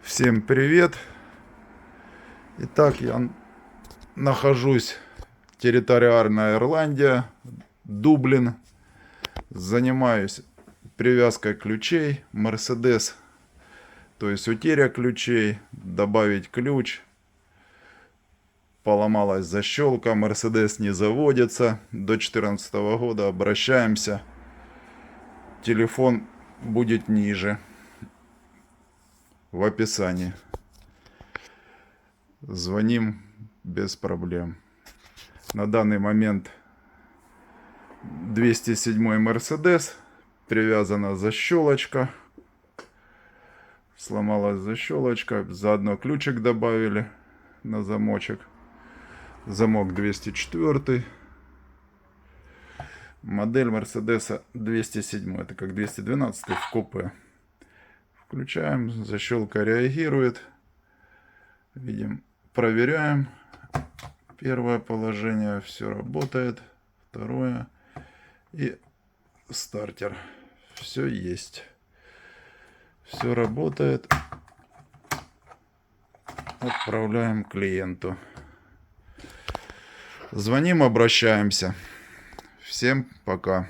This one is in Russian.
Всем привет! Итак, я нахожусь территориальная Ирландия, Дублин. Занимаюсь привязкой ключей, Mercedes, то есть утеря ключей, добавить ключ. Поломалась защелка, Mercedes не заводится. До 2014 года обращаемся. Телефон будет ниже в описании. Звоним без проблем. На данный момент 207 Mercedes. Привязана защелочка. Сломалась защелочка. Заодно ключик добавили на замочек. Замок 204. Модель Mercedes 207. Это как 212 в купе. Включаем. Защелка реагирует. Видим. Проверяем. Первое положение. Все работает. Второе. И стартер. Все есть. Все работает. Отправляем клиенту. Звоним, обращаемся. Всем пока.